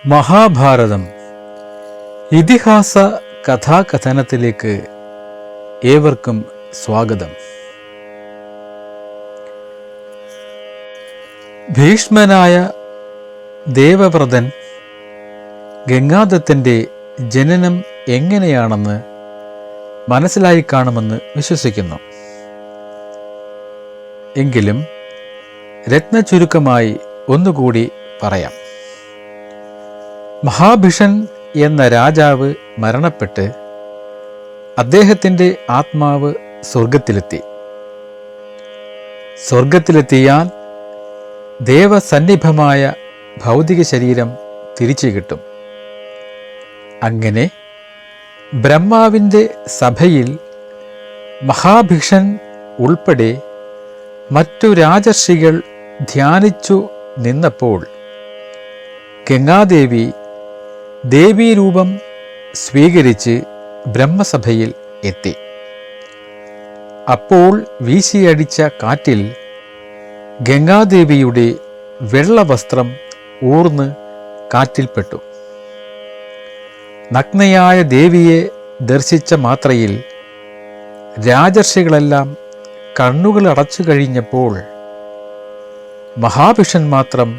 മഹാഭാരതം ഇതിഹാസ കഥാകഥനത്തിലേക്ക് ഏവർക്കും സ്വാഗതം. ഭീഷ്മനായ ദേവവ്രതൻ ഗംഗാദത്തൻ്റെ ജനനം എങ്ങനെയാണെന്ന് മനസ്സിലായി കാണുമെന്ന് വിശ്വസിക്കുന്നു. എങ്കിലും രത്നചുരുക്കമായി ഒന്നുകൂടി പറയാം. മഹാഭിഷൻ എന്ന രാജാവ് മരണപ്പെട്ട് അദ്ദേഹത്തിൻ്റെ ആത്മാവ് സ്വർഗത്തിലെത്തിയാൽ ദേവസന്നിഭമായ ഭൗതിക ശരീരം തിരിച്ചു കിട്ടും. അങ്ങനെ ബ്രഹ്മാവിൻ്റെ സഭയിൽ മഹാഭിഷൻ ഉൾപ്പെടെ മറ്റു രാജർഷികൾ ധ്യാനിച്ചു നിന്നപ്പോൾ ഗംഗാദേവി ദേവീരൂപം സ്വീകരിച്ച് ബ്രഹ്മസഭയിൽ എത്തി. അപ്പോൾ വീശിയടിച്ച കാറ്റിൽ ഗംഗാദേവിയുടെ വെള്ളവസ്ത്രം ഊർന്ന് കാറ്റിൽപ്പെട്ടു. നഗ്നയായ ദേവിയെ ദർശിച്ച മാത്രയിൽ രാജർഷികളെല്ലാം കണ്ണുകൾ അടച്ചു കഴിഞ്ഞപ്പോൾ മഹാഭിഷൻ മാത്രം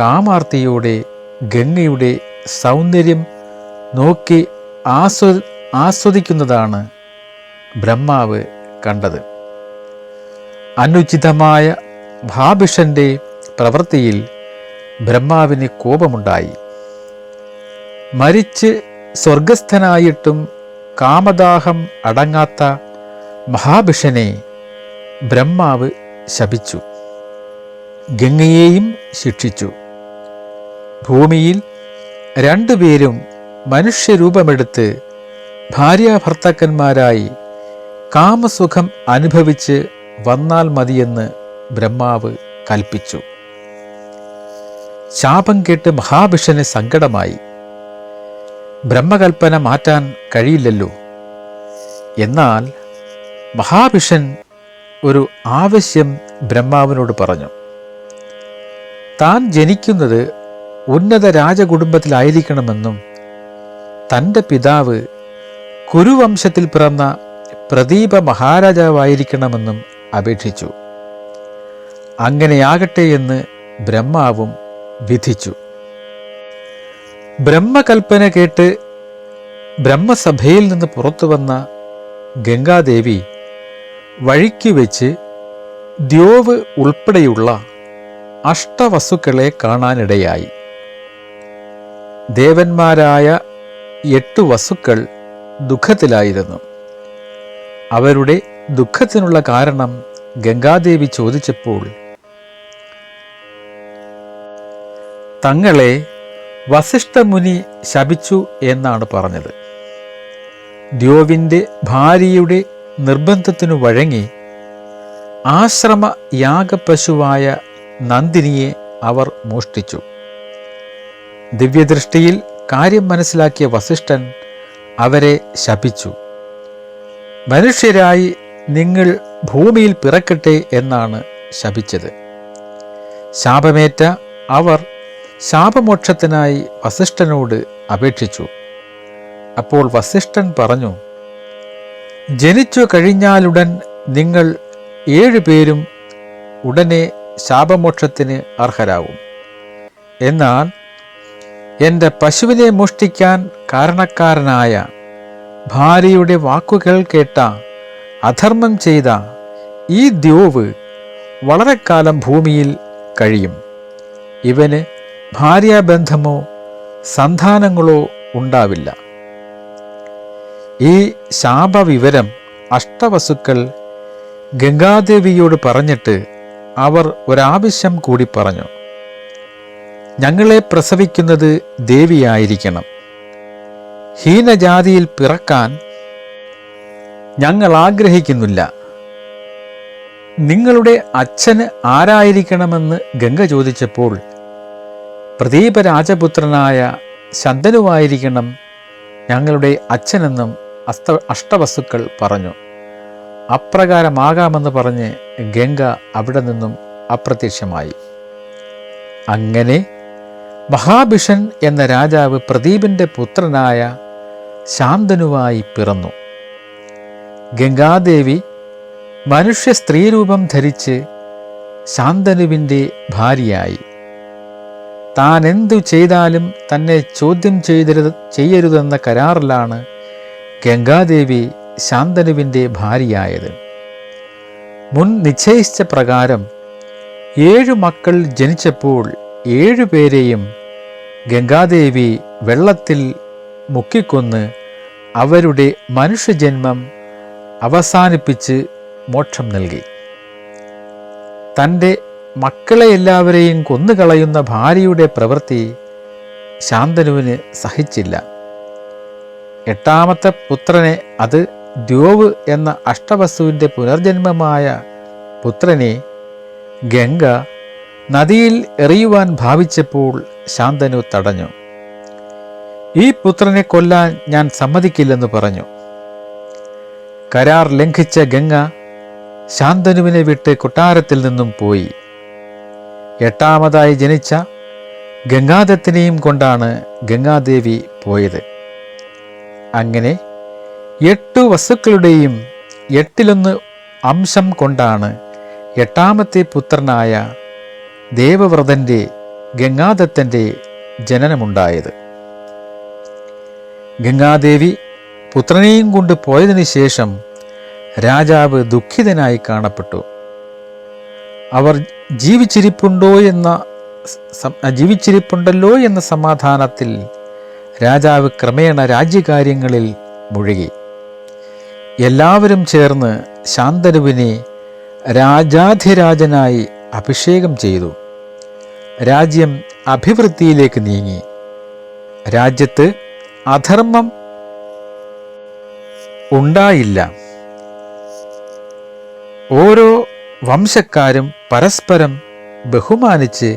കാമാർത്തിയോടെ ഗംഗയുടെ സൗന്ദര്യം നോക്കി ആസ്വദിക്കുന്നതാണ് ബ്രഹ്മാവ് കണ്ടത്. അനുചിതമായ മഹാഭിഷന്റെ പ്രവൃത്തിയിൽ ബ്രഹ്മാവിന് കോപമുണ്ടായി. മരിച്ച് സ്വർഗസ്ഥനായിട്ടും കാമദാഹം അടങ്ങാത്ത മഹാഭിഷനെ ബ്രഹ്മാവ് ശപിച്ചു. ഗംഗയെയും ശിക്ഷിച്ചു. ഭൂമിയിൽ രണ്ടുപേരും മനുഷ്യരൂപമെടുത്ത് ഭാര്യാഭർത്താക്കന്മാരായി കാമസുഖം അനുഭവിച്ച് വന്നാൽ മതിയെന്ന് ബ്രഹ്മാവ് കൽപ്പിച്ചു. ശാപം കേട്ട് മഹാഭിഷന് സങ്കടമായി. ബ്രഹ്മകൽപ്പന മാറ്റാൻ കഴിയില്ലല്ലോ. എന്നാൽ മഹാഭിഷൻ ഒരു ആവശ്യം ബ്രഹ്മാവിനോട് പറഞ്ഞു. താൻ ജനിക്കുന്നത് ഉന്നത രാജകുടുംബത്തിലായിരിക്കണമെന്നും തൻ്റെ പിതാവ് കുരുവംശത്തിൽ പിറന്ന പ്രദീപ മഹാരാജാവായിരിക്കണമെന്നും അപേക്ഷിച്ചു. അങ്ങനെയാകട്ടെ എന്ന് ബ്രഹ്മാവും വിധിച്ചു. ബ്രഹ്മകൽപ്പന കേട്ട് ബ്രഹ്മസഭയിൽ നിന്ന് പുറത്തു വന്ന ഗംഗാദേവി വഴിക്കുവെച്ച് ദ്യോവ് ഉൾപ്പെടെയുള്ള അഷ്ടവസുക്കളെ കാണാനിടയായി. ദേവന്മാരായ 8 വസുക്കൾ ദുഃഖത്തിലായിരുന്നു. അവരുടെ ദുഃഖത്തിനുള്ള കാരണം ഗംഗാദേവി ചോദിച്ചപ്പോൾ തങ്ങളെ വസിഷ്ഠമുനി ശപിച്ചു എന്നാണ് പറഞ്ഞത്. ദ്യോവിൻ്റെ ഭാര്യയുടെ നിർബന്ധത്തിനു വഴങ്ങി ആശ്രമ യാഗപശുവായ നന്ദിനിയെ അവർ മോഷ്ടിച്ചു. ദിവ്യദൃഷ്ടിയിൽ കാര്യം മനസ്സിലാക്കിയ വസിഷ്ഠൻ അവരെ ശപിച്ചു. മനുഷ്യരായി നിങ്ങൾ ഭൂമിയിൽ പിറക്കട്ടെ എന്നാണ് ശപിച്ചത്. ശാപമേറ്റ അവർ ശാപമോക്ഷത്തിനായി വസിഷ്ഠനോട് അപേക്ഷിച്ചു. അപ്പോൾ വസിഷ്ഠൻ പറഞ്ഞു, ജനിച്ചു കഴിഞ്ഞാലുടൻ നിങ്ങൾ 7 പേരും ഉടനെ ശാപമോക്ഷത്തിന് അർഹരാകും. എന്നാൽ എൻ്റെ പശുവിനെ മോഷ്ടിക്കാൻ കാരണക്കാരനായ ഭാര്യയുടെ വാക്കുകൾ കേട്ട അധർമ്മം ചെയ്ത ഈ ദ്യോവ് വളരെ കാലം ഭൂമിയിൽ കഴിയും. ഇവന് ഭാര്യാബന്ധമോ സന്താനങ്ങളോ ഉണ്ടാവില്ല. ഈ ശാപവിവരം അഷ്ടവസുക്കൾ ഗംഗാദേവിയോട് പറഞ്ഞിട്ട് അവർ ഒരാവശ്യം കൂടി പറഞ്ഞു. ഞങ്ങളെ പ്രസവിക്കുന്നത് ദേവിയായിരിക്കണം. ഹീനജാതിയിൽ പിറക്കാൻ ഞങ്ങൾ ആഗ്രഹിക്കുന്നില്ല. നിങ്ങളുടെ അച്ഛന് ആരായിരിക്കണമെന്ന് ഗംഗ ചോദിച്ചപ്പോൾ പ്രദീപ രാജപുത്രനായ ശന്തനുവായിരിക്കണം ഞങ്ങളുടെ അച്ഛനെന്നും അഷ്ടവസുക്കൾ പറഞ്ഞു. അപ്രകാരമാകാമെന്ന് പറഞ്ഞ് ഗംഗ അവിടെ നിന്നും അപ്രത്യക്ഷമായി. അങ്ങനെ മഹാഭിഷൻ എന്ന രാജാവ് പ്രദീപിൻ്റെ പുത്രനായ ശാന്തനുവായി പിറന്നു. ഗംഗാദേവി മനുഷ്യ സ്ത്രീരൂപം ധരിച്ച് ശാന്തനുവിൻ്റെ ഭാര്യയായി. താൻ എന്തു ചെയ്താലും തന്നെ ചോദ്യം ചെയ്യരുതെന്ന കരാറിലാണ് ഗംഗാദേവി ശാന്തനുവിൻ്റെ ഭാര്യയായത്. മുൻ നിശ്ചയിച്ച പ്രകാരം 7 മക്കൾ ജനിച്ചപ്പോൾ 7 പേരെയും ഗംഗാദേവി വെള്ളത്തിൽ മുക്കിക്കൊന്ന് അവരുടെ മനുഷ്യജന്മം അവസാനിപ്പിച്ച് മോക്ഷം നൽകി. തൻ്റെ മക്കളെ എല്ലാവരെയും കൊന്നുകളയുന്ന ഭാര്യയുടെ പ്രവൃത്തി ശാന്തനുവിന് സഹിച്ചില്ല. 8ാമത്തെ പുത്രനെ, അത് ദ്യോവ് എന്ന അഷ്ടവസുവിൻ്റെ പുനർജന്മമായ പുത്രനെ ഗംഗ നദിയിൽ എറിയുവാൻ ഭാവിച്ചപ്പോൾ ശാന്തനു തടഞ്ഞു. ഈ പുത്രനെ കൊല്ലാൻ ഞാൻ സമ്മതിക്കില്ലെന്ന് പറഞ്ഞു. കരാർ ലംഘിച്ച ഗംഗ ശാന്തനുവിനെ വിട്ട് കൊട്ടാരത്തിൽ നിന്നും പോയി. 8ാമതായി ജനിച്ച ഗംഗാദത്തിനെയും കൊണ്ടാണ് ഗംഗാദേവി പോയത്. അങ്ങനെ 8 വസുക്കളുടെയും 8 അംശം കൊണ്ടാണ് 8ാമത്തെ പുത്രനായ ദേവവ്രതൻ്റെ ഗംഗാദത്തൻ്റെ ജനനമുണ്ടായത്. ഗംഗാദേവി പുത്രനെയും കൊണ്ട് പോയതിനു ശേഷം രാജാവ് ദുഃഖിതനായി കാണപ്പെട്ടു. അവർ ജീവിച്ചിരിപ്പുണ്ടല്ലോ എന്ന സമാധാനത്തിൽ രാജാവ് ക്രമേണ രാജ്യകാര്യങ്ങളിൽ മുഴുകി. എല്ലാവരും ചേർന്ന് ശാന്തനുവിനെ രാജാധിരാജനായി അഭിഷേകം ചെയ്തു. രാജ്യം അഭിവൃദ്ധിയിലേക്ക് നീങ്ങി. രാജ്യത്ത് അധർമ്മം ഉണ്ടായില്ല. ഓരോ വംശക്കാരും പരസ്പരം ബഹുമാനിച്ച്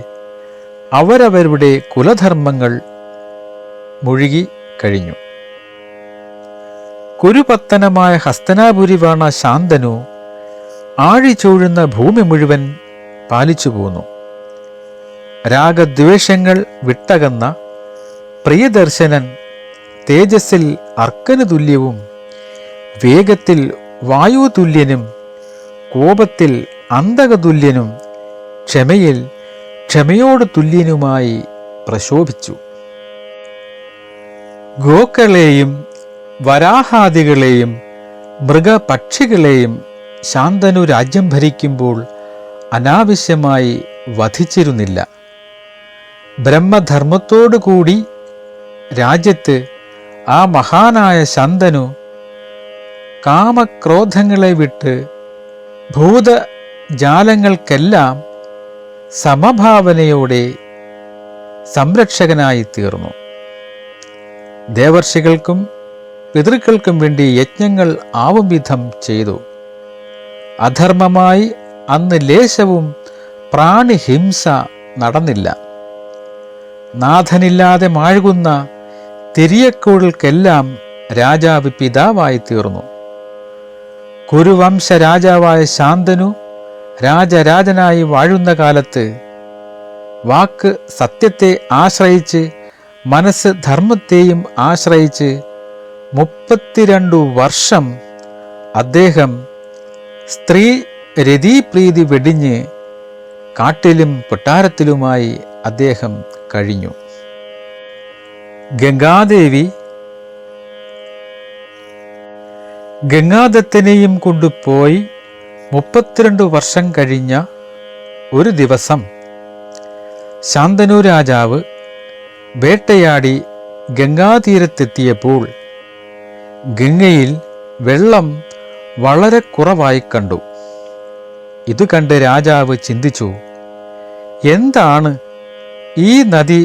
അവരവരുടെ കുലധർമ്മങ്ങൾ മുഴുകി കഴിഞ്ഞു. കുരുപത്തനമായ ഹസ്തനാപുരി വാണ ശാന്തനു ആഴിച്ചൂഴുന്ന ഭൂമി മുഴുവൻ പാലിച്ചു പോന്നു. രാഗദ്വേഷങ്ങൾ വിട്ടകന്ന പ്രിയദർശനൻ തേജസ്സിൽ അർക്കന് തുല്യവും വേഗത്തിൽ വായുതുല്യനും കോപത്തിൽ അന്തകതുല്യനും ക്ഷമയിൽ ക്ഷമയോട് തുല്യനുമായി പ്രശോഭിച്ചു. ഗോക്കളെയും വരാഹാദികളെയും മൃഗപക്ഷികളെയും ശാന്തനു രാജ്യം ഭരിക്കുമ്പോൾ അനാവശ്യമായി വധിച്ചിരുന്നില്ല. ബ്രഹ്മധർമ്മത്തോടുകൂടി രാജ്യത്ത് ആ മഹാനായ ശാന്തനു കാമക്രോധങ്ങളെ വിട്ട് ഭൂതജാലങ്ങൾക്കെല്ലാം സമഭാവനയോടെ സംരക്ഷകനായി തീർന്നു. ദേവർഷികൾക്കും പിതൃക്കൾക്കും വേണ്ടി യജ്ഞങ്ങൾ ആവും വിധം ചെയ്തു. അധർമ്മമായി അന്ന് ലേശവും പ്രാണിഹിംസ നടന്നില്ല. നാഥനില്ലാതെ മാഴുകുന്ന തിരിയക്കോടുകൾക്കെല്ലാം രാജാവ് പിതാവായി തീർന്നു. കുരുവംശ രാജാവായ ശാന്തനു രാജരാജനായി വാഴുന്ന കാലത്ത് വാക്ക് സത്യത്തെ ആശ്രയിച്ച് മനസ്സ് ധർമ്മത്തെയും ആശ്രയിച്ച് 32 വർഷം അദ്ദേഹം സ്ത്രീ രതിപ്രീതി വെടിഞ്ഞ് കാട്ടിലും കൊട്ടാരത്തിലുമായി അദ്ദേഹം കഴിഞ്ഞു. ഗംഗാദേവി ഗംഗാദത്തനെയും കൊണ്ടുപോയി 32 വർഷം കഴിഞ്ഞ ഒരു ദിവസം ശാന്തനു രാജാവ് വേട്ടയാടി ഗംഗാതീരത്തെത്തിയപ്പോൾ ഗംഗയിൽ വെള്ളം വളരെ കുറവായി കണ്ടു. ഇത് കണ്ട് രാജാവ് ചിന്തിച്ചു, എന്താണ് ഈ നദി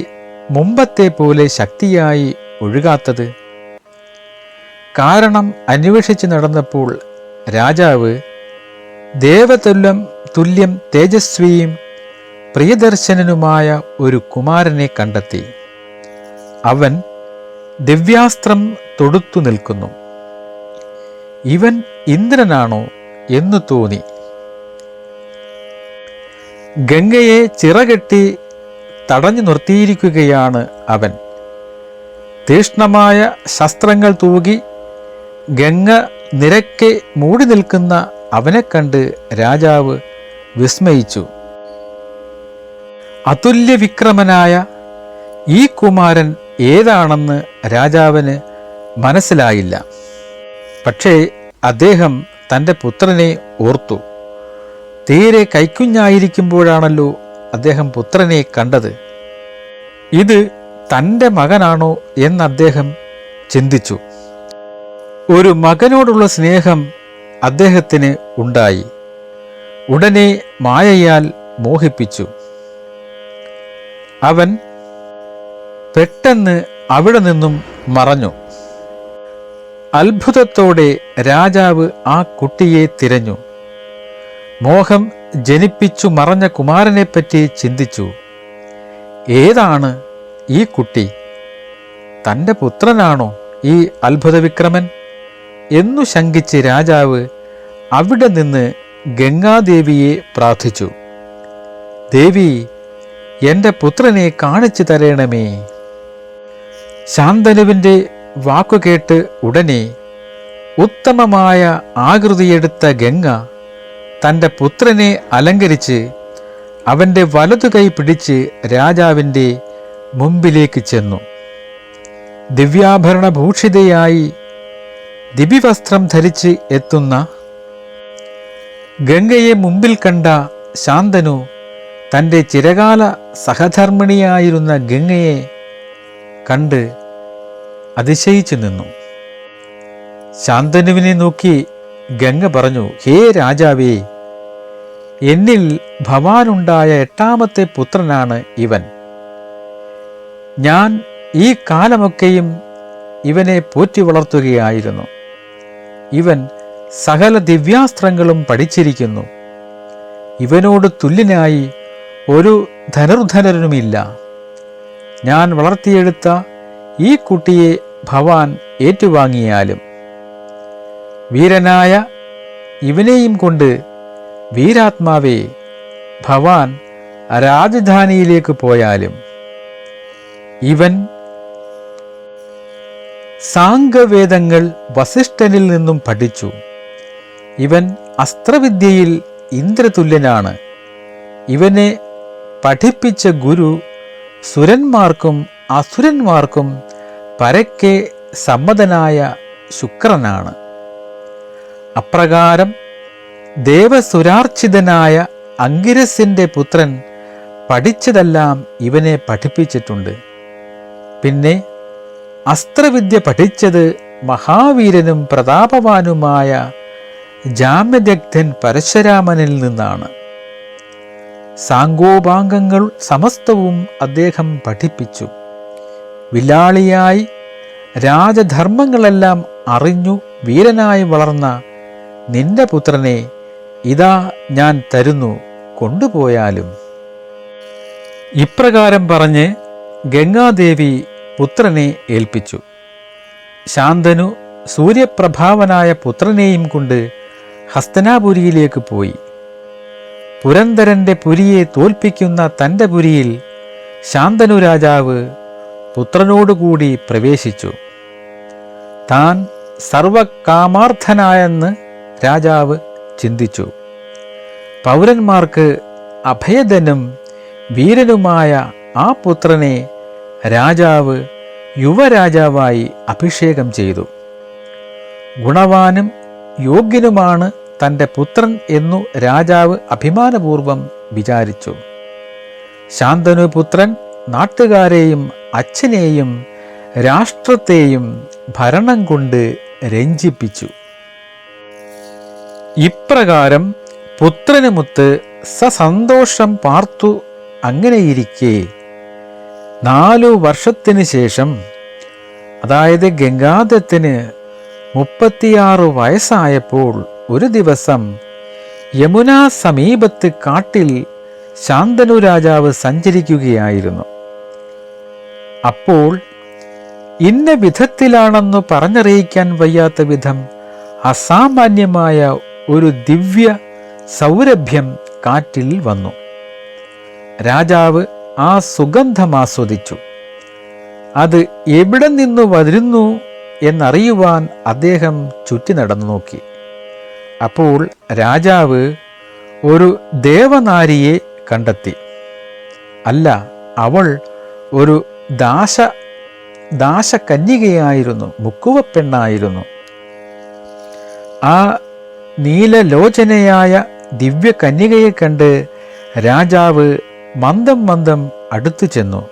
മുമ്പത്തെ പോലെ ശക്തിയായി ഒഴുകാത്തത്? കാരണം അന്വേഷിച്ച് നടന്നപ്പോൾ രാജാവ് ദേവതുല്യം തേജസ്വിയും പ്രിയദർശനനുമായ ഒരു കുമാരനെ കണ്ടെത്തി. അവൻ ദിവ്യാസ്ത്രം തൊടുത്തു നിൽക്കുന്നു. ഇവൻ ഇന്ദ്രനാണോ എന്ന് തോന്നി. ഗംഗയെ ചിറകെട്ടി തടഞ്ഞു നിർത്തിയിരിക്കുകയാണ് അവൻ. തീക്ഷ്ണമായ ശസ്ത്രങ്ങൾ തൂകി ഗംഗ നിരക്കെ മൂടി നിൽക്കുന്ന അവനെ കണ്ട് രാജാവ് വിസ്മയിച്ചു. അതുല്യ വിക്രമനായ ഈ കുമാരൻ ഏതാണെന്ന് രാജാവിന് മനസ്സിലായില്ല. പക്ഷേ അദ്ദേഹം തൻ്റെ പുത്രനെ ഓർത്തു. തീരെ കൈക്കുഞ്ഞായിരിക്കുമ്പോഴാണല്ലോ അദ്ദേഹം പുത്രനെ കണ്ടത്. ഇത് തൻ്റെ മകനാണോ എന്ന് അദ്ദേഹം ചിന്തിച്ചു. ഒരു മകനോടുള്ള സ്നേഹം അദ്ദേഹത്തിന് ഉണ്ടായി. ഉടനെ മായയാൽ മോഹിപ്പിച്ചു. അവൻ പെട്ടെന്ന് അവിടെ നിന്നും മറഞ്ഞു. അത്ഭുതത്തോടെ രാജാവ് ആ കുട്ടിയെ തിരഞ്ഞു. മോഹം ജനിപ്പിച്ചു മറഞ്ഞ കുമാരനെപ്പറ്റി ചിന്തിച്ചു. ഏതാണ് ഈ കുട്ടി? തൻ്റെ പുത്രനാണോ ഈ അത്ഭുതവിക്രമൻ എന്നു ശങ്കിച്ച് രാജാവ് അവിടെ നിന്ന് ഗംഗാദേവിയെ പ്രാർത്ഥിച്ചു. ദേവി, എൻ്റെ പുത്രനെ കാണിച്ചു തരണമേ. ശാന്തനുവിൻ്റെ വാക്കുകേട്ട് ഉടനെ ഉത്തമമായ ആകൃതിയെടുത്ത ഗംഗ തൻ്റെ പുത്രനെ അലങ്കരിച്ച് അവൻ്റെ വലതുകൈ പിടിച്ച് രാജാവിൻ്റെ മുമ്പിലേക്ക് ചെന്നു. ദിവ്യാഭരണഭൂഷിതയായി ദിവ്യവസ്ത്രം ധരിച്ച് എത്തുന്ന ഗംഗയെ മുമ്പിൽ കണ്ട ശാന്തനു തൻ്റെ ചിരകാല സഹധർമ്മിണിയായിരുന്ന ഗംഗയെ കണ്ട് അതിശയിച്ചു നിന്നു. ശാന്തനുവിനെ നോക്കി ഗംഗ പറഞ്ഞു, ഹേ രാജാവേ, എന്നിൽ ഭവാനുണ്ടായ 8ാമത്തെ പുത്രനാണ് ഇവൻ. ഞാൻ ഈ കാലമൊക്കെയും ഇവനെ പോറ്റി വളർത്തുകയായിരുന്നു. ഇവൻ സകല ദിവ്യാസ്ത്രങ്ങളും പഠിച്ചിരിക്കുന്നു. ഇവനോട് തുല്യനായി ഒരു ധനുർധനനുമില്ല. ഞാൻ വളർത്തിയെടുത്ത ഈ കുട്ടിയെ ഭവാൻ ഏറ്റുവാങ്ങിയാലും വീരനായ ഇവനെയും കൊണ്ട് വീരാത്മാവേ ഭവാൻ രാജധാനിയിലേക്ക് പോയാലും ഇവൻ സാംഗവേദങ്ങൾ വസിഷ്ഠനിൽ നിന്നും പഠിച്ചു. ഇവൻ അസ്ത്രവിദ്യയിൽ ഇന്ദ്രതുല്യനാണ്. ഇവനെ പഠിപ്പിച്ച ഗുരു സുരന്മാർക്കും അസുരന്മാർക്കും പരക്കെ സമ്മതനായ ശുക്രനാണ്. അപ്രകാരം ദേവസുരാർച്ചിതനായ അങ്കിരസിൻ്റെ പുത്രൻ പഠിച്ചതെല്ലാം ഇവനെ പഠിപ്പിച്ചിട്ടുണ്ട്. പിന്നെ അസ്ത്രവിദ്യ പഠിച്ചത് മഹാവീരനും പ്രതാപവാനുമായ ജാമ്യദഗ്ധൻ പരശുരാമനിൽ നിന്നാണ്. സാങ്കോപാംഗങ്ങൾ സമസ്തവും അദ്ദേഹം പഠിപ്പിച്ചു. വില്ലാളിയായി രാജധർമ്മങ്ങളെല്ലാം അറിഞ്ഞു വീരനായി വളർന്ന നിന്റെ പുത്രനെ ഇതാ ഞാൻ തരുന്നു, കൊണ്ടുപോയാലും. ഇപ്രകാരം പറഞ്ഞ് ഗംഗാദേവി പുത്രനെ ഏൽപ്പിച്ചു. ശാന്തനു സൂര്യപ്രഭാവനായ പുത്രനെയും കൊണ്ട് ഹസ്തനാപുരിയിലേക്ക് പോയി. പുരന്ദരന്റെ പുരിയെ തോൽപ്പിക്കുന്ന തൻ്റെ പുരിയിൽ ശാന്തനു രാജാവ് പുത്രനോടുകൂടി പ്രവേശിച്ചു. താൻ സർവകാമാർത്ഥനായെന്ന് രാജാവ് ചിന്തിച്ചു. പൗരന്മാർക്ക് അഭയദനും വീരനുമായ ആ പുത്രനെ രാജാവ് യുവരാജാവായി അഭിഷേകം ചെയ്തു. ഗുണവാനും യോഗ്യനുമാണ് തൻ്റെ പുത്രൻ എന്നു രാജാവ് അഭിമാനപൂർവം വിചാരിച്ചു. ശാന്തനു പുത്രൻ നാട്ടുകാരെയും അച്ഛനെയും രാഷ്ട്രത്തെയും ഭരണം കൊണ്ട് രഞ്ജിപ്പിച്ചു. ഇപ്രകാരം പുത്രനുമൊത്ത് സസന്തോഷം പാർത്തു. അങ്ങനെയിരിക്കെ 4 വർഷത്തിന് ശേഷം, അതായത് ഗംഗാദത്തിന് 36 വയസ്സായപ്പോൾ, ഒരു ദിവസം യമുനാ സമീപത്ത് കാട്ടിൽ ശാന്തനു രാജാവ് സഞ്ചരിക്കുകയായിരുന്നു. അപ്പോൾ ഇന്ന വിധത്തിലാണെന്നു പറഞ്ഞറിയിക്കാൻ വയ്യാത്ത വിധം അസാമാന്യമായ ഒരു ദിവ്യ സൗരഭ്യം കാറ്റിൽ വന്നു. രാജാവ് ആ സുഗന്ധം ആസ്വദിച്ചു. അത് എവിടെ നിന്നു വരുന്നു എന്നറിയുവാൻ അദ്ദേഹം ചുറ്റി നടന്നു നോക്കി. അപ്പോൾ രാജാവ് ഒരു ദേവനാരിയെ കണ്ടെത്തി. അല്ല, അവൾ ഒരു ദാശകന്യകയായിരുന്നു, മുക്കുവപ്പെണ്ണായിരുന്നു. ആ നീലലോചനയായ ദിവ്യകന്യകയെ കണ്ട് രാജാവ് മന്ദം മന്ദം അടുത്തു ചെന്നു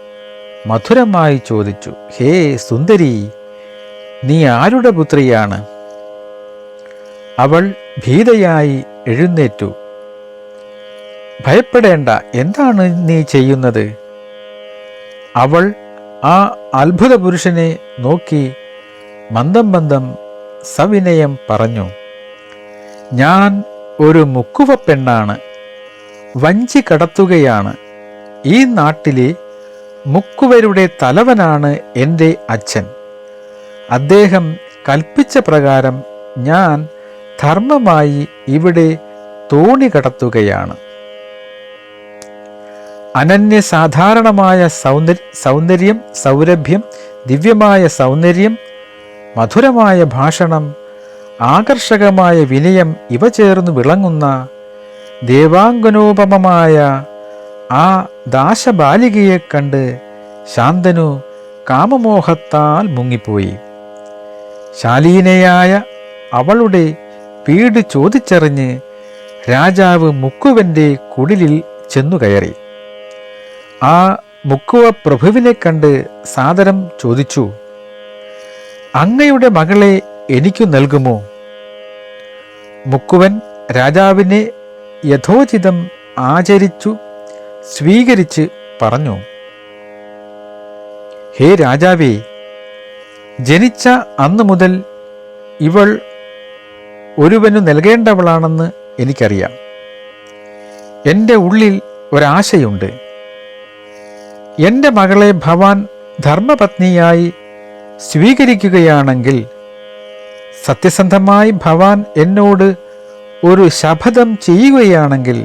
മധുരമായി ചോദിച്ചു, ഹേ സുന്ദരി, നീ ആരുടെ പുത്രിയാണ്? അവൾ ഭീതയായി എഴുന്നേറ്റു. ഭയപ്പെടേണ്ട, എന്താണ് നീ ചെയ്യുന്നത്? അവൾ ആ അത്ഭുത പുരുഷനെ നോക്കി മന്ദം മന്ദം സവിനയം പറഞ്ഞു, ഞാൻ ഒരു മുക്കുവ പെണ്ണാണ്, വഞ്ചി കടത്തുകയാണ്. ഈ നാട്ടിലെ മുക്കുവരുടെ തലവനാണ് എൻ്റെ അച്ഛൻ. അദ്ദേഹം കൽപ്പിച്ച പ്രകാരം ഞാൻ ധർമ്മമായി ഇവിടെ തോണി കടത്തുകയാണ്. അനന്യസാധാരണമായ സൗരഭ്യം, ദിവ്യമായ സൗന്ദര്യം, മധുരമായ ഭാഷണം, ആകർഷകമായ വിനയം ഇവ ചേർന്ന് വിളങ്ങുന്ന ദേവാംഗനോപമമായ ആ ദാശബാലികയെ കണ്ട് ശാന്തനു കാമമോഹത്താൽ മുങ്ങിപ്പോയി. ശാലീനയായ അവളുടെ വീട് ചോദിച്ചറിഞ്ഞ് രാജാവ് മുക്കുവൻ്റെ കുടിലിൽ ചെന്നുകയറി. ആ മുക്കുവ പ്രഭുവിനെ കണ്ട് സാദരം ചോദിച്ചു, അങ്ങയുടെ മകളെ എനിക്കു നൽകുമോ? മുക്കുവൻ രാജാവിനെ യഥോചിതം ആചരിച്ചു സ്വീകരിച്ച് പറഞ്ഞു, ഹേ രാജാവേ, ജനിച്ച അന്നു മുതൽ ഇവൾ ഒരുവനു നൽകേണ്ടവളാണെന്ന് എനിക്കറിയാം. എൻ്റെ ഉള്ളിൽ ഒരാശയുണ്ട്. എൻ്റെ മകളെ ഭവാൻ ധർമ്മപത്നിയായി സ്വീകരിക്കുകയാണെങ്കിൽ സത്യസന്ധമായി ഭവാൻ എന്നോട് ഒരു ശപഥം ചെയ്യുകയാണെങ്കിൽ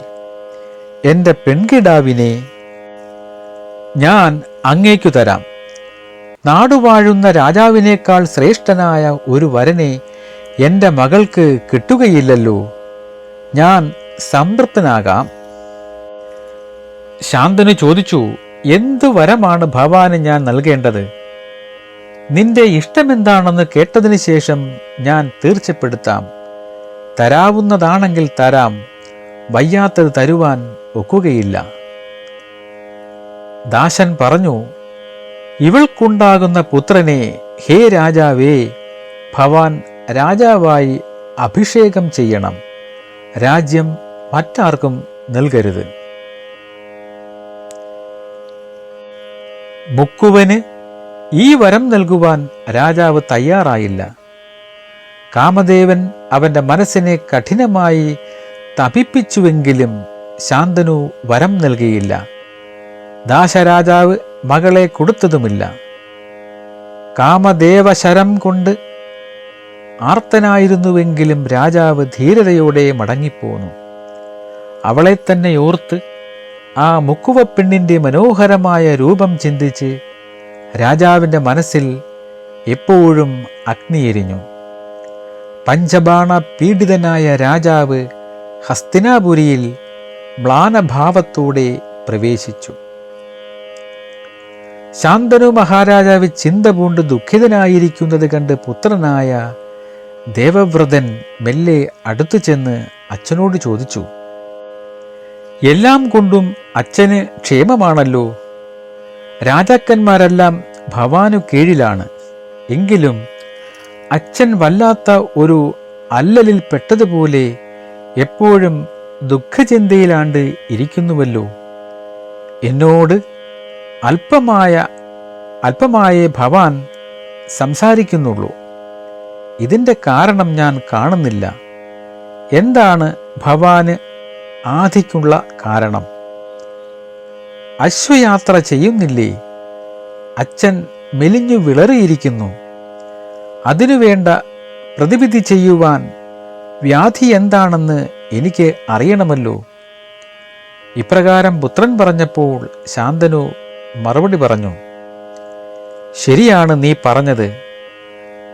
എൻ്റെ പെൺകിടാവിനെ ഞാൻ അങ്ങേക്കു തരാം. നാടുവാഴുന്ന രാജാവിനേക്കാൾ ശ്രേഷ്ഠനായ ഒരു വരനെ എൻ്റെ മകൾക്ക് കിട്ടുകയില്ലല്ലോ. ഞാൻ സംതൃപ്തനാകാം. ശാന്തനു ചോദിച്ചു, എന്തു വരമാണ് ഭവാന് ഞാൻ നൽകേണ്ടത്? നിന്റെ ഇഷ്ടമെന്താണെന്ന് കേട്ടതിന് ശേഷം ഞാൻ തീർച്ചപ്പെടുത്താം. തരാവുന്നതാണെങ്കിൽ തരാം, വയ്യാത്തത് തരുവാൻ ഒക്കുകയില്ല. ദാസൻ പറഞ്ഞു, ഇവൾക്കുണ്ടാകുന്ന പുത്രനെ ഹേ രാജാവേ, ഭവാൻ രാജാവായി അഭിഷേകം ചെയ്യണം. രാജ്യം മറ്റാർക്കും നൽകരുത്. മുക്കുവന് ഈ വരം നൽകുവാൻ രാജാവ് തയ്യാറായില്ല. കാമദേവൻ അവൻ്റെ മനസ്സിനെ കഠിനമായി തപിപ്പിച്ചുവെങ്കിലും ശാന്തനു വരം നൽകിയില്ല. ദാശരാജാവ് മകളെ കൊടുത്തതുമില്ല. കാമദേവശരം കൊണ്ട് ആർത്തനായിരുന്നുവെങ്കിലും രാജാവ് ധീരതയോടെ മടങ്ങിപ്പോന്നു. അവളെ തന്നെ ഓർത്ത് ആ മുക്കുവ പെണ്ണിൻ്റെ മനോഹരമായ രൂപം ചിന്തിച്ച് രാജാവിൻ്റെ മനസ്സിൽ എപ്പോഴും അഗ്നിയെരിഞ്ഞു. പഞ്ചബാണ പീഡിതനായ രാജാവ് ഹസ്തിനാപുരിയിൽ മ്ലാനഭാവത്തോടെ പ്രവേശിച്ചു. ശാന്തനു മഹാരാജാവ് ചിന്ത പൂണ്ട് ദുഃഖിതനായിരിക്കുന്നത് കണ്ട് പുത്രനായ ദേവവ്രതൻ മെല്ലെ അടുത്തു ചെന്ന് അച്ഛനോട് ചോദിച്ചു, എല്ലാം കൊണ്ടും അച്ഛന് ക്ഷേമമാണല്ലോ? രാജാക്കന്മാരെല്ലാം ഭവാനു കീഴിലാണ്. എങ്കിലും അച്ഛൻ വല്ലാത്ത ഒരു അല്ലലിൽ പെട്ടതുപോലെ എപ്പോഴും ദുഃഖചിന്തയിലാണ്ട് ഇരിക്കുന്നുവല്ലോ. എന്നോട് അല്പമായേ ഭവാൻ സംസാരിക്കുന്നുള്ളൂ. ഇതിൻ്റെ കാരണം ഞാൻ കാണുന്നില്ല. എന്താണ് ഭവാന് ആധിക്കുള്ള കാരണം? അശ്വയാത്ര ചെയ്യുന്നില്ലേ? അച്ഛൻ മെലിഞ്ഞു വിളറിയിരിക്കുന്നു. അതിനുവേണ്ട പ്രതിവിധി ചെയ്യുവാൻ വ്യാധി എന്താണെന്ന് എനിക്ക് അറിയണമല്ലോ. ഇപ്രകാരം പുത്രൻ പറഞ്ഞപ്പോൾ ശാന്തനു മറുപടി പറഞ്ഞു, ശരിയാണ് നീ പറഞ്ഞത്.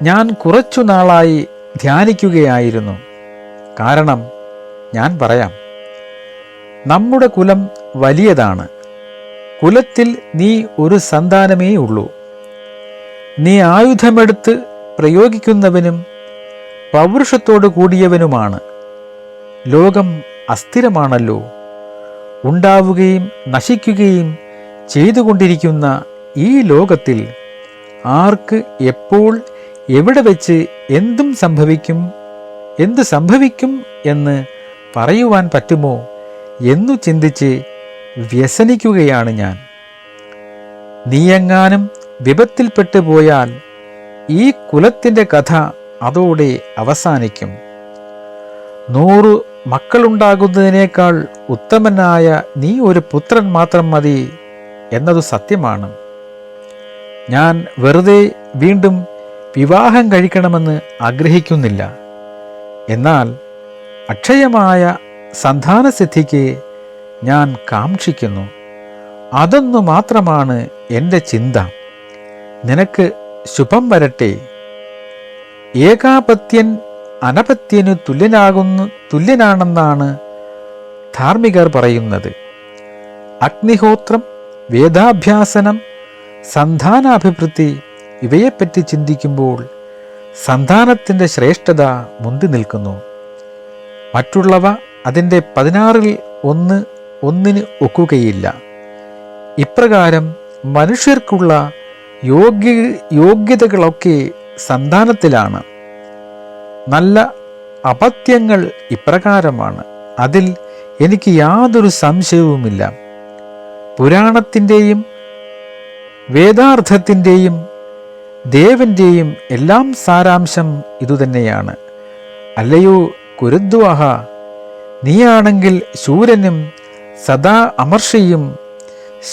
ഞാൻ കുറച്ചു നാളായി ധ്യാനിക്കുകയായിരുന്നു. കാരണം ഞാൻ പറയാം, നമ്മുടെ കുലം വലിയതാണ്. കുലത്തിൽ നീ ഒരു സന്താനമേ ഉള്ളൂ. നീ ആയുധമെടുത്ത് പ്രയോഗിക്കുന്നവനും പൗരുഷത്തോടു കൂടിയവനുമാണ്. ലോകം അസ്ഥിരമാണല്ലോ. ഉണ്ടാവുകയും നശിക്കുകയും ചെയ്തുകൊണ്ടിരിക്കുന്ന ഈ ലോകത്തിൽ ആർക്ക് എപ്പോൾ എവിടെ വെച്ച് എന്ത് സംഭവിക്കും എന്ന് പറയുവാൻ പറ്റുമോ എന്നു ചിന്തിച്ച് വ്യസനിക്കുകയാണ് ഞാൻ. നീയെങ്ങാനും വിപത്തിൽപ്പെട്ടു പോയാൽ ഈ കുലത്തിൻ്റെ കഥ അതോടെ അവസാനിക്കും. 100 മക്കളുണ്ടാകുന്നതിനേക്കാൾ ഉത്തമനായ നീ ഒരു പുത്രൻ മാത്രം മതി എന്നതു സത്യമാണ്. ഞാൻ വെറുതെ വീണ്ടും വിവാഹം കഴിക്കണമെന്ന് ആഗ്രഹിക്കുന്നില്ല. എന്നാൽ അക്ഷയമായ സന്താനസിദ്ധിക്ക് ഞാൻ കാക്ഷിക്കുന്നു. അതൊന്നു മാത്രമാണ് എൻ്റെ ചിന്ത. നിനക്ക് ശുഭം വരട്ടെ. ഏകാപത്യൻ അനപത്യനു തുല്യനാണെന്നാണ് ധാർമ്മികർ പറയുന്നത്. അഗ്നിഹോത്രം, വേദാഭ്യാസനം, സന്താനാഭിവൃദ്ധി ഇവയെപ്പറ്റി ചിന്തിക്കുമ്പോൾ സന്താനത്തിൻ്റെ ശ്രേഷ്ഠത മുന്തി നിൽക്കുന്നു. മറ്റുള്ളവ അതിൻ്റെ 16ൽ ഒന്നിന് ഒക്കുകയില്ല. ഇപ്രകാരം മനുഷ്യർക്കുള്ള യോഗ്യതകളൊക്കെ സന്താനത്തിലാണ്. നല്ല അപത്യങ്ങൾ ഇപ്രകാരമാണ്. അതിൽ എനിക്ക് യാതൊരു സംശയവുമില്ല. പുരാണത്തിൻ്റെയും വേദാർത്ഥത്തിൻ്റെയും ദേവൻ്റെയും എല്ലാം സാരാംശം ഇതുതന്നെയാണ്. അല്ലയോ കുരുദ്വാഹ, നീയാണെങ്കിൽ ശൂരനും സദാ അമർഷയും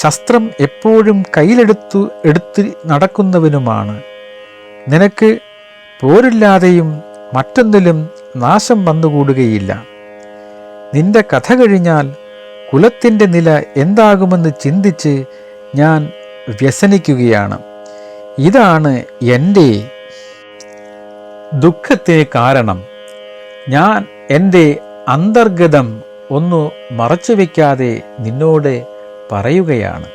ശസ്ത്രം എപ്പോഴും കയ്യിലെടുത്ത് നടക്കുന്നവനുമാണ്. നിനക്ക് പോരില്ലാതെയും മറ്റൊന്നിലും നാശം വന്നുകൂടുകയില്ല. നിന്റെ കഥ കഴിഞ്ഞാൽ കുലത്തിൻ്റെ നില എന്താകുമെന്ന് ചിന്തിച്ച് ഞാൻ വ്യസനിക്കുകയാണ്. ഇതാണ് എൻ്റെ ദുഃഖത്തിന് കാരണം. ഞാൻ എൻ്റെ അന്തർഗതം ഒന്നു മറച്ചുവെക്കാതെ നിന്നോട് പറയുകയാണ്.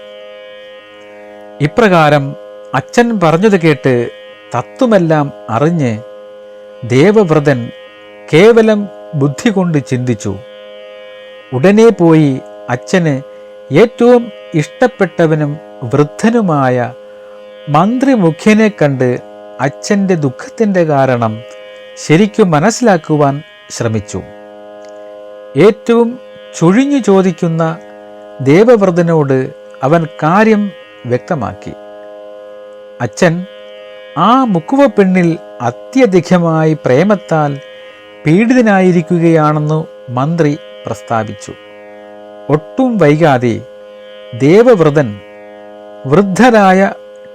ഇപ്രകാരം അച്ഛൻ പറഞ്ഞത് കേട്ട് തത്വമെല്ലാം അറിഞ്ഞ് ദേവവ്രതൻ കേവലം ബുദ്ധി കൊണ്ട് ചിന്തിച്ചു. ഉടനെ പോയി അച്ഛന് ഏറ്റവും ഇഷ്ടപ്പെട്ടവനും വൃദ്ധനുമായ മന്ത്രി മുഖ്യനെ കണ്ട് അച്ഛൻ്റെ ദുഃഖത്തിൻ്റെ കാരണം ശരിക്കും മനസ്സിലാക്കുവാൻ ശ്രമിച്ചു. ഏറ്റവും ചുഴിഞ്ഞു ചോദിക്കുന്ന ദേവവ്രതനോട് അവൻ കാര്യം വ്യക്തമാക്കി. അച്ഛൻ ആ മുക്കുവ പെണ്ണിൽ അത്യധികമായി പ്രേമത്താൽ പീഡിതനായിരിക്കുകയാണെന്നു മന്ത്രി പ്രസ്താവിച്ചു. ഒട്ടും വൈകാതെ ദേവവ്രതൻ വൃദ്ധരായ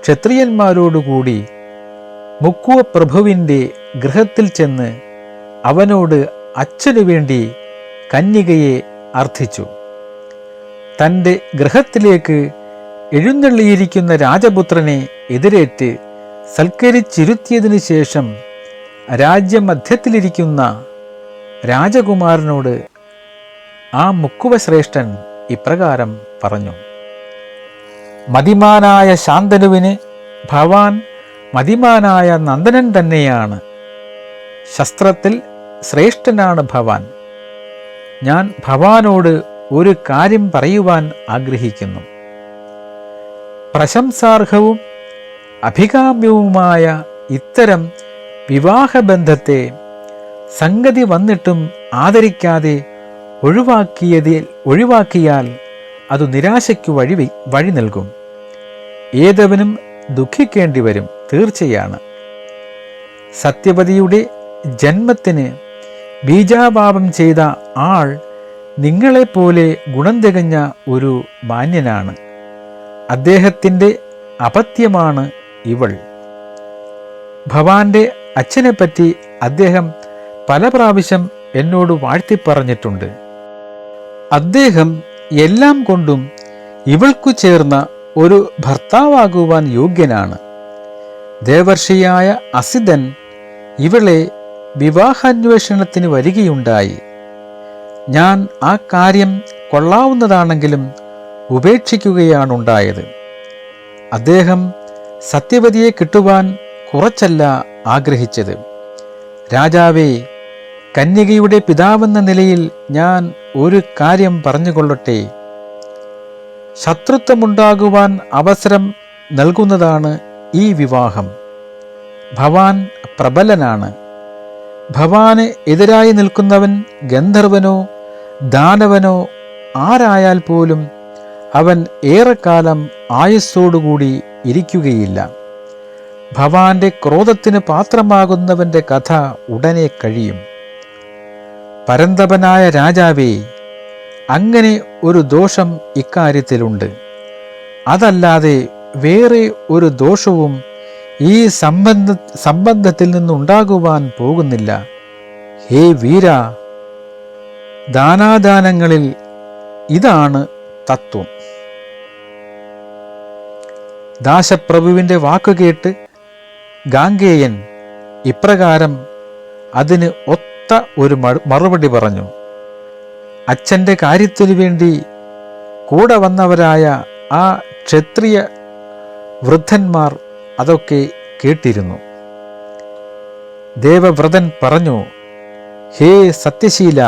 ക്ഷത്രിയന്മാരോടുകൂടി മുക്കുവ പ്രഭുവിൻ്റെ ഗൃഹത്തിൽ ചെന്ന് അവനോട് അച്ഛനു വേണ്ടി കന്യകയെ അർത്ഥിച്ചു. തൻ്റെ ഗൃഹത്തിലേക്ക് എഴുന്നള്ളിയിരിക്കുന്ന രാജപുത്രനെ എതിരേറ്റ് സൽക്കരിച്ചിരുത്തിയതിനു ശേഷം രാജ്യമധ്യത്തിലിരിക്കുന്ന രാജകുമാരനോട് ആ മുക്കുവശ്രേഷ്ഠൻ ഇപ്രകാരം പറഞ്ഞു: മതിമാനായ ശാന്തനുവിന് ഭവാൻ മതിമാനായ നന്ദനൻ തന്നെയാണ്. ശസ്ത്രത്തിൽ ശ്രേഷ്ഠനാണ് ഭവാൻ. ഞാൻ ഭവാനോട് ഒരു കാര്യം പറയുവാൻ ആഗ്രഹിക്കുന്നു. പ്രശംസാർഹവും അഭികാമ്യവുമായ ഇത്തരം വിവാഹബന്ധത്തെ സംഗതി വന്നിട്ടും ആദരിക്കാതെ ഒഴിവാക്കിയാൽ അത് നിരാശയ്ക്ക് വഴി നൽകും. ഏതവനും ദുഃഖിക്കേണ്ടി വരും, തീർച്ചയാണ്. സത്യവതിയുടെ ജന്മത്തിന് ബീജാപാപം ചെയ്ത ആൾ നിങ്ങളെപ്പോലെ ഗുണം തികഞ്ഞ ഒരു മാന്യനാണ്. അദ്ദേഹത്തിൻ്റെ അപത്യമാണ് ഇവൾ. ഭവാന്റെ അച്ഛനെപ്പറ്റി അദ്ദേഹം പല പ്രാവശ്യം എന്നോട് വാഴ്ത്തിപ്പറഞ്ഞിട്ടുണ്ട്. അദ്ദേഹം എല്ലാം കൊണ്ടും ഇവൾക്കു ചേർന്ന ഒരു ഭർത്താവാകുവാൻ യോഗ്യനാണ്. ദേവർഷിയായ അസിതൻ ഇവളെ വിവാഹാന്വേഷണത്തിന് വരികയുണ്ടായി. ഞാൻ ആ കാര്യം കൊള്ളാവുന്നതാണെങ്കിലും ഉപേക്ഷിക്കുകയാണുണ്ടായത്. അദ്ദേഹം സത്യവതിയെ കിട്ടുവാൻ കുറച്ചല്ല ആഗ്രഹിച്ചത്. രാജാവേ, കന്യകയുടെ പിതാവെന്ന നിലയിൽ ഞാൻ ഒരു കാര്യം പറഞ്ഞുകൊള്ളട്ടെ. ശത്രുത്വമുണ്ടാകുവാൻ അവസരം നൽകുന്നതാണ് ഈ വിവാഹം. ഭവാൻ പ്രബലനാണ്. ഭവാന് എതിരായി നിൽക്കുന്നവൻ ഗന്ധർവനോ ദാനവനോ ആരായാൽ പോലും അവൻ ഏറെക്കാലം ആയുസ്സോടുകൂടി ഇരിക്കുകയില്ല. ഭവാന്റെ ക്രോധത്തിന് പാത്രമാകുന്നവന്റെ കഥ ഉടനെ കഴിയും. പരന്തപനായ രാജാവേ, അങ്ങനെ ഒരു ദോഷം ഇക്കാര്യത്തിലുണ്ട്. അതല്ലാതെ വേറെ ഒരു ദോഷവും ഈ സംബന്ധത്തിൽ നിന്നുണ്ടാകുവാൻ പോകുന്നില്ല. ഹേ വീര, ദാനാദാനങ്ങളിൽ ഇതാണ് തത്വം. ദാശപ്രഭുവിൻ്റെ വാക്കുകേട്ട് ഗാംഗേയൻ ഇപ്രകാരം അതിന് ഒത്ത ഒരു മറുപടി പറഞ്ഞു. അച്ഛൻ്റെ കാര്യത്തിനു വേണ്ടി കൂടെ വന്നവരായ ആ ക്ഷത്രിയ വൃദ്ധന്മാർ അതൊക്കെ കേട്ടിരുന്നു. ദേവവ്രതൻ പറഞ്ഞു, ഹേ സത്യശീല,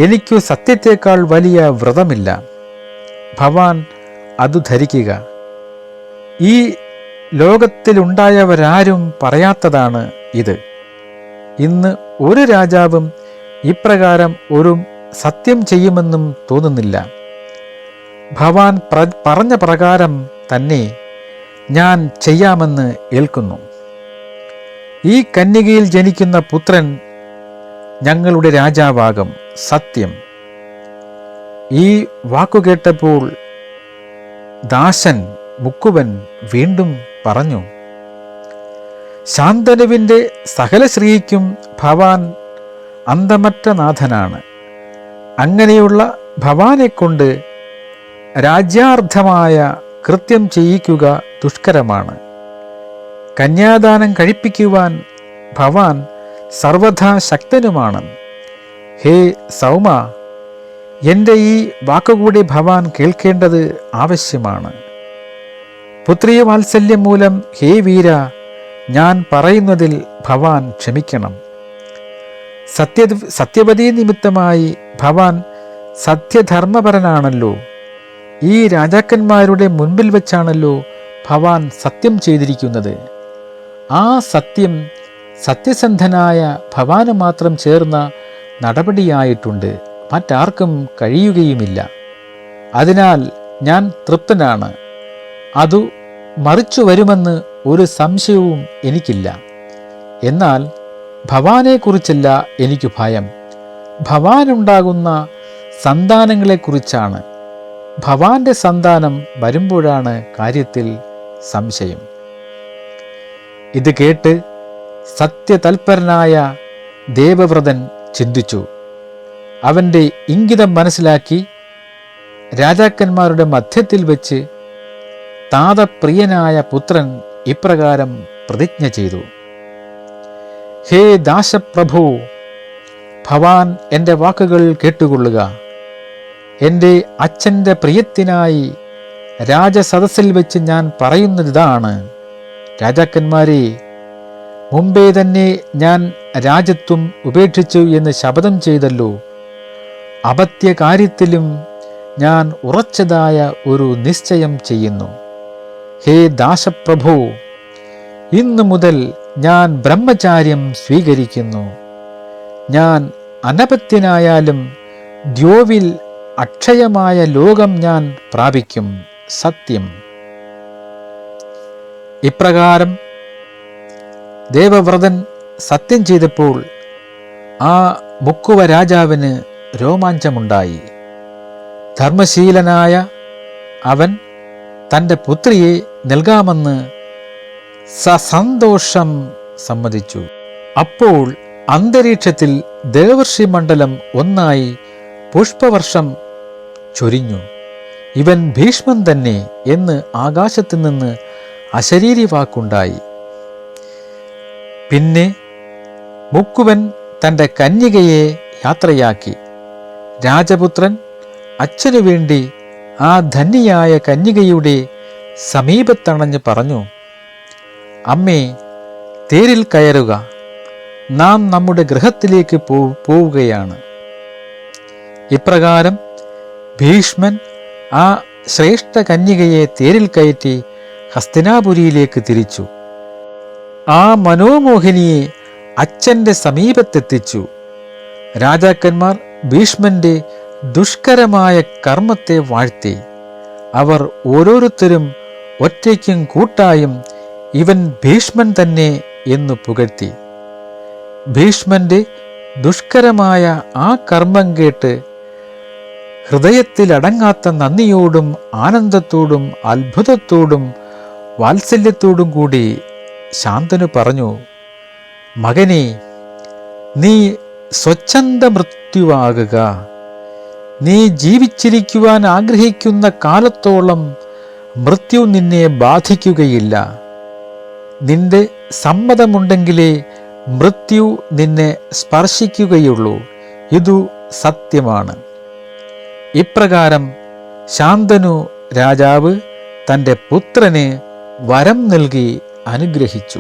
എനിക്കു സത്യത്തേക്കാൾ വലിയ വ്രതമില്ല. ഭവാൻ അതു ധരിക്കുക. ഈ ലോകത്തിലുണ്ടായവരാരും പറയാത്തതാണ് ഇത്. ഇന്ന് ഒരു രാജാവും ഇപ്രകാരം ഒരു സത്യം ചെയ്യുമെന്നും തോന്നുന്നില്ല. ഭവാൻ പറഞ്ഞ പ്രകാരം തന്നെ ഞാൻ ചെയ്യാമെന്ന് ഏൽക്കുന്നു. ഈ കന്യകയിൽ ജനിക്കുന്ന പുത്രൻ ഞങ്ങളുടെ രാജാവാകും. സത്യം. ഈ വാക്കുകേട്ടപ്പോൾ ദാസൻ മുക്കുവൻ വീണ്ടും പറഞ്ഞു, ശാന്തനുവിൻ്റെ സകല ശ്രീക്കും ഭവാൻ അന്തമറ്റ നാഥനാണ്. അങ്ങനെയുള്ള ഭവാനെക്കൊണ്ട് രാജ്യാർത്ഥമായ കൃത്യം ചെയ്യിക്കുക ദുഷ്കരമാണ്. കന്യാദാനം കഴിപ്പിക്കുവാൻ ഭവാൻ സർവഥാ ശക്തനുമാണ്. ഹേ സൗമ, എൻ്റെ ഈ വാക്കുകൂടി ഭവാൻ കേൾക്കേണ്ടത് ആവശ്യമാണ്. പുത്രീ വാത്സല്യം മൂലം ഹേ വീര, ഞാൻ പറയുന്നതിൽ ഭവാൻ ക്ഷമിക്കണം. സത്യവതീ നിമിത്തമായി ഭവാൻ സത്യധർമ്മപരനാണല്ലോ. ഈ രാജാക്കന്മാരുടെ മുൻപിൽ വെച്ചാണല്ലോ ഭവാൻ സത്യം ചെയ്തിരിക്കുന്നത്. ആ സത്യം സത്യസന്ധനായ ഭവാന് മാത്രം ചേർന്ന നടപടിയായിട്ടുണ്ട്. മറ്റാർക്കും കഴിയുകയുമില്ല. അതിനാൽ ഞാൻ തൃപ്തനാണ്. അതു മറിച്ചു വരുമെന്ന് ഒരു സംശയവും എനിക്കില്ല. എന്നാൽ ഭവാനെക്കുറിച്ചല്ല എനിക്ക് ഭയം. ഭവാനുണ്ടാകുന്ന സന്താനങ്ങളെക്കുറിച്ചാണ്. ഭവാന്റെ സന്താനം വരുമ്പോഴാണ് കാര്യത്തിൽ സംശയം. ഇത് കേട്ട് സത്യതൽപരനായ ദേവവ്രതൻ ചിന്തിച്ചു. അവൻ്റെ ഇംഗിതം മനസ്സിലാക്കി രാജാക്കന്മാരുടെ മധ്യത്തിൽ വെച്ച് താതപ്രിയനായ പുത്രൻ ഇപ്രകാരം പ്രതിജ്ഞ ചെയ്തു. ഹേ ദാശപ്രഭു, ഭവാൻ എൻ്റെ വാക്കുകൾ കേട്ടുകൊള്ളുക. എൻ്റെ അച്ഛൻ്റെ പ്രിയത്തിനായി രാജസദസ്സിൽ വെച്ച് ഞാൻ പറയുന്നതിതാണ്. രാജാക്കന്മാരെ, മുമ്പേ തന്നെ ഞാൻ രാജ്യത്വം ഉപേക്ഷിച്ചു എന്ന് ശപഥം ചെയ്തല്ലോ. അപത്യകാര്യത്തിലും ഞാൻ ഉറച്ചതായ ഒരു നിശ്ചയം ചെയ്യുന്നു. ഹേ ദാശപ്രഭു, ഇന്നു മുതൽ ഞാൻ ബ്രഹ്മചാര്യം സ്വീകരിക്കുന്നു. ഞാൻ അനപത്യനായാലും ദ്യോവിൽ അക്ഷയമായ ലോകം ഞാൻ പ്രാപിക്കും. സത്യം. ഇപ്രകാരം ദേവവ്രതൻ സത്യം ചെയ്തപ്പോൾ ആ മുക്കുവ രാജാവിന് രോമാഞ്ചമുണ്ടായി. ധർമ്മശീലനായ അവൻ തൻ്റെ പുത്രിയെ നൽകാമെന്ന് സസന്തോഷം സമ്മതിച്ചു. അപ്പോൾ അന്തരീക്ഷത്തിൽ ദേവർഷി മണ്ഡലം ഒന്നായി പുഷ്പവർഷം ചൊരിഞ്ഞു. ഇവൻ ഭീഷ്മൻ തന്നെ എന്ന് ആകാശത്തു നിന്ന് അശരീരി വാക്കുണ്ടായി. പിന്നെ മുക്കുവൻ തൻ്റെ കന്യകയെ യാത്രയാക്കി. രാജപുത്രൻ അച്ഛനു വേണ്ടി ആ ധന്യയായ കന്യകയുടെ സമീപത്തണഞ്ഞ് പറഞ്ഞു, അമ്മേ, തേരിൽ കയറുക, നാം നമ്മുടെ ഗൃഹത്തിലേക്ക് പോവുകയാണ്. ഇപ്രകാരം ഭീഷ്മൻ ആ ശ്രേഷ്ഠ കന്യകയെ തേരിൽ കയറ്റി ഹസ്തിനാപുരിയിലേക്ക് തിരിച്ചു. ആ മനോമോഹിനിയെ അച്ഛൻ്റെ സമീപത്തെത്തിച്ചു. രാജാക്കന്മാർ ഭീഷ്മന്റെ ദുഷ്കരമായ കർമ്മത്തെ വാഴ്ത്തി. അവർ ഓരോരുത്തരും ഒറ്റയ്ക്കും കൂട്ടായും ഇവൻ ഭീഷ്മൻ തന്നെ എന്നു പുകഴ്ത്തി. ഭീഷ്മന്റെ ദുഷ്കരമായ ആ കർമ്മം കേട്ട് ഹൃദയത്തിലടങ്ങാത്ത നന്ദിയോടും ആനന്ദത്തോടും അത്ഭുതത്തോടും വാത്സല്യത്തോടും കൂടി ശാന്തനു പറഞ്ഞു, മകനേ, നീ സ്വച്ഛന്ത മൃത്യുവാകുക. നീ ജീവിച്ചിരിക്കുവാൻ ആഗ്രഹിക്കുന്ന കാലത്തോളം മൃത്യു നിന്നെ ബാധിക്കുകയില്ല. നിന്റെ സമ്മതമുണ്ടെങ്കിലേ മൃത്യു നിന്നെ സ്പർശിക്കുകയുള്ളൂ. ഇതു സത്യമാണ്. ഇപ്രകാരം ശാന്തനു രാജാവ് തൻ്റെ പുത്രന് വരം നൽകി അനുഗ്രഹിച്ചു.